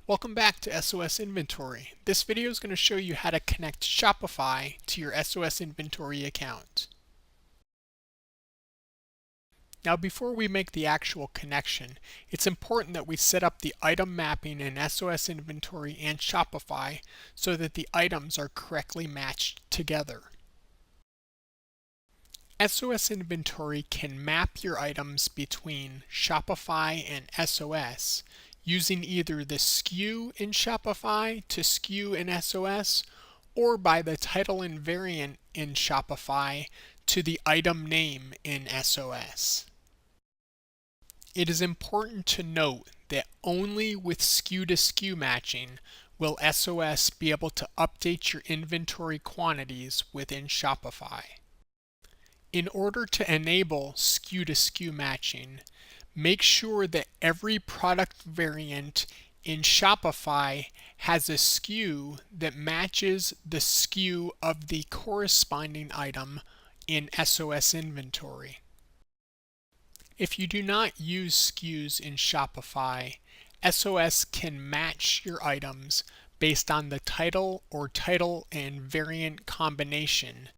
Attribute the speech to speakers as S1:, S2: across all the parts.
S1: Welcome back to SOS Inventory. This video is going to show you how to connect Shopify to your SOS Inventory account. Now before we make the actual connection, it's important that we set up the item mapping in SOS Inventory and Shopify so that the items are correctly matched together. SOS Inventory can map your items between Shopify and SOS using either the SKU in Shopify to SKU in SOS or by the title and variant in Shopify to the item name in SOS. It is important to note that only with SKU to SKU matching will SOS be able to update your inventory quantities within Shopify. In order to enable SKU to SKU matching, make sure that every product variant in Shopify has a SKU that matches the SKU of the corresponding item in SOS Inventory. If you do not use SKUs in Shopify, SOS can match your items based on the title or title and variant combination.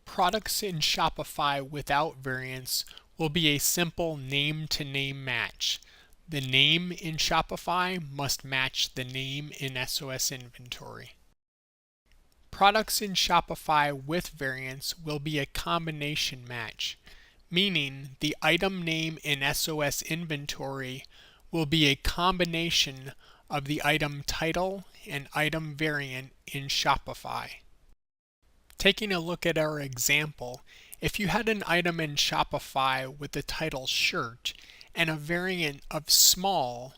S1: Products in Shopify without variants will be a simple name-to-name match. The name in Shopify must match the name in SOS Inventory. Products in Shopify with variants will be a combination match, meaning the item name in SOS Inventory will be a combination of the item title and item variant in Shopify. Taking a look at our example, if you had an item in Shopify with the title shirt and a variant of small,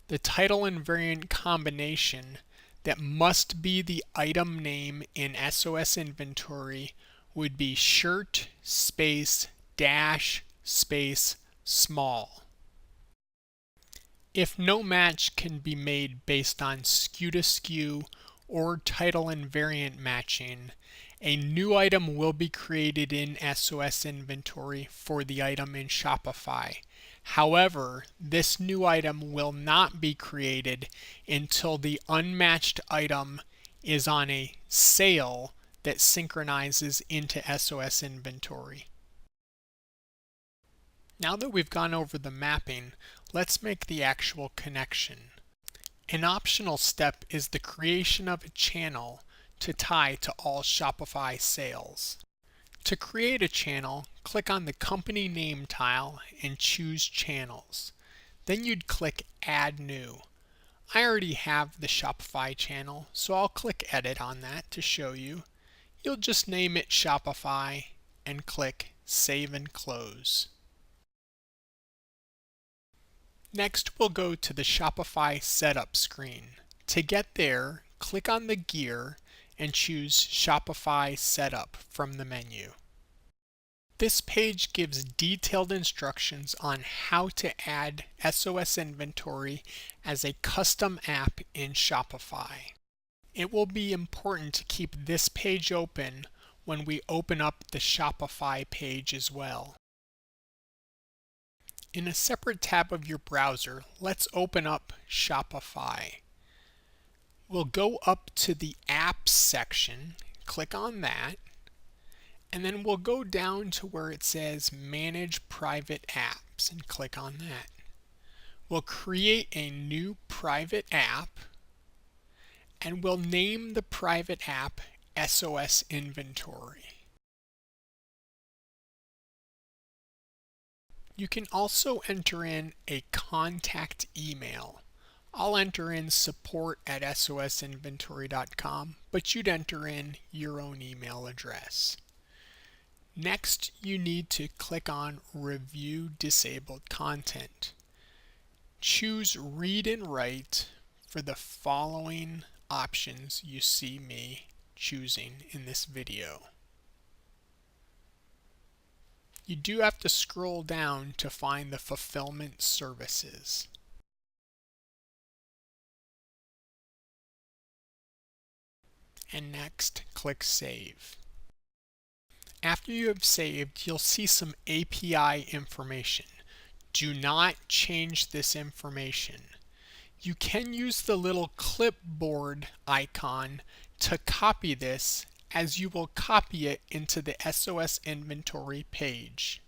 S1: the title and variant combination that must be the item name in SOS Inventory would be shirt space dash space small. If no match can be made based on SKU to SKU or title and variant matching, a new item will be created in SOS Inventory for the item in Shopify. However, this new item will not be created until the unmatched item is on a sale that synchronizes into SOS Inventory. Now that we've gone over the mapping, let's make the actual connection. An optional step is the creation of a channel to tie to all Shopify sales. To create a channel, click on the company name tile and choose channels. Then you'd click Add New. I already have the Shopify channel, so I'll click Edit on that to show you. You'll just name it Shopify and click Save and Close. Next, we'll go to the Shopify setup screen. To get there, click on the gear and choose Shopify Setup from the menu. This page gives detailed instructions on how to add SOS Inventory as a custom app in Shopify. It will be important to keep this page open when we open up the Shopify page as well. In a separate tab of your browser, let's open up Shopify. We'll go up to the Apps section, click on that, and then we'll go down to where it says Manage Private Apps and click on that. We'll create a new private app and we'll name the private app SOS Inventory. You can also enter in a contact email. I'll enter in support@sosinventory.com, but you'd enter in your own email address. Next, you need to click on Review Disabled Content. Choose Read and Write for the following options you see me choosing in this video. You do have to scroll down to find the fulfillment services. And next, click Save. After you have saved, you'll see some API information. Do not change this information. You can use the little clipboard icon to copy this, as you will copy it into the SOS Inventory page.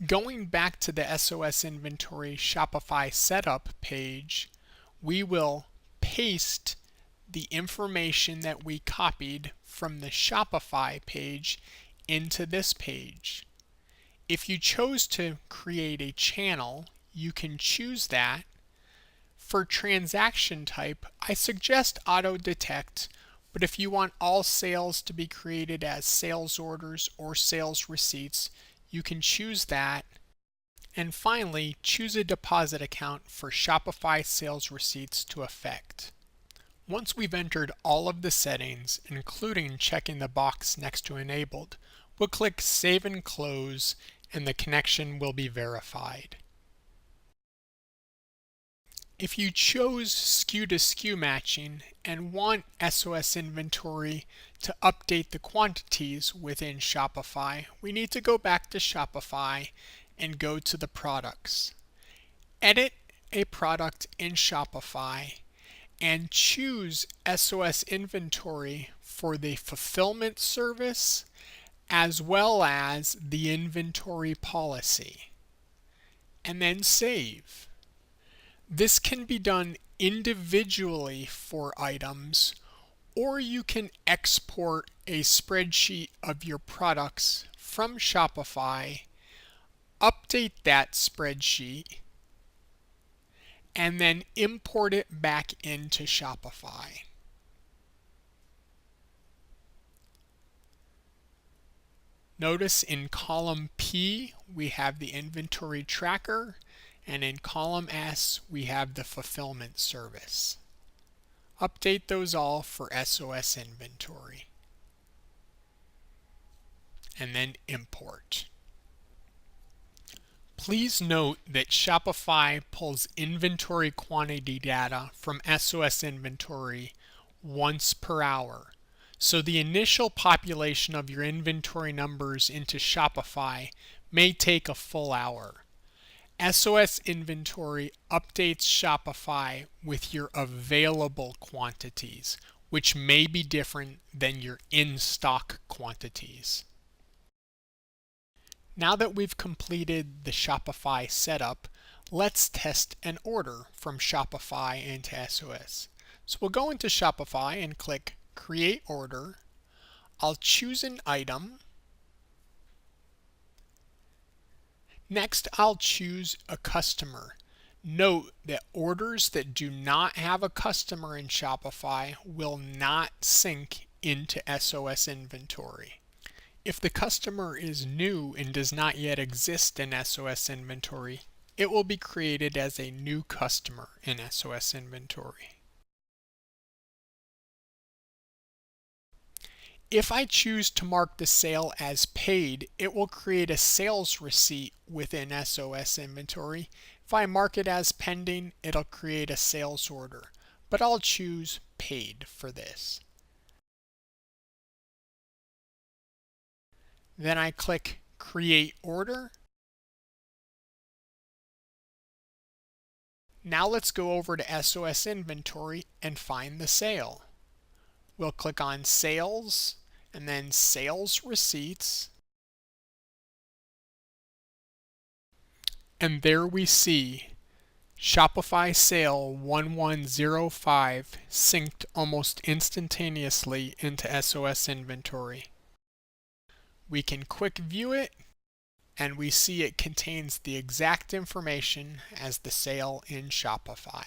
S1: Going back to the SOS Inventory Shopify setup page, we will paste the information that we copied from the Shopify page into this page. If you chose to create a channel, you can choose that. For transaction type, I suggest auto detect, but if you want all sales to be created as sales orders or sales receipts, you can choose that. And finally, choose a deposit account for Shopify sales receipts to effect. Once we've entered all of the settings, including checking the box next to enabled, we'll click Save and Close, and the connection will be verified. If you chose SKU to SKU matching and want SOS Inventory to update the quantities within Shopify, we need to go back to Shopify and go to the products. Edit a product in Shopify and choose SOS Inventory for the fulfillment service as well as the inventory policy, and then save. This can be done individually for items, or you can export a spreadsheet of your products from Shopify, update that spreadsheet, and then import it back into Shopify. Notice in column P we have the inventory tracker, and in column S we have the fulfillment service. Update those all for SOS Inventory, and then import. Please note that Shopify pulls inventory quantity data from SOS Inventory once per hour. So the initial population of your inventory numbers into Shopify may take a full hour. SOS Inventory updates Shopify with your available quantities, which may be different than your in-stock quantities. Now that we've completed the Shopify setup, let's test an order from Shopify into SOS. So we'll go into Shopify and click Create Order. I'll choose an item. Next, I'll choose a customer. Note that orders that do not have a customer in Shopify will not sync into SOS Inventory. If the customer is new and does not yet exist in SOS Inventory, it will be created as a new customer in SOS Inventory. If I choose to mark the sale as paid, it will create a sales receipt within SOS Inventory. If I mark it as pending, it'll create a sales order, but I'll choose paid for this. Then I click Create Order. Now let's go over to SOS Inventory and find the sale. We'll click on Sales and then Sales Receipts. And there we see Shopify sale 1105 synced almost instantaneously into SOS Inventory. We can quick view it, and we see it contains the exact information as the sale in Shopify.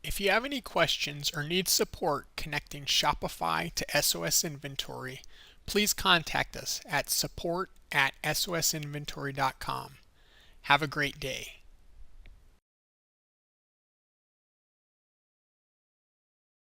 S1: If you have any questions or need support connecting Shopify to SOS Inventory, please contact us at support@sosinventory.com. Have a great day.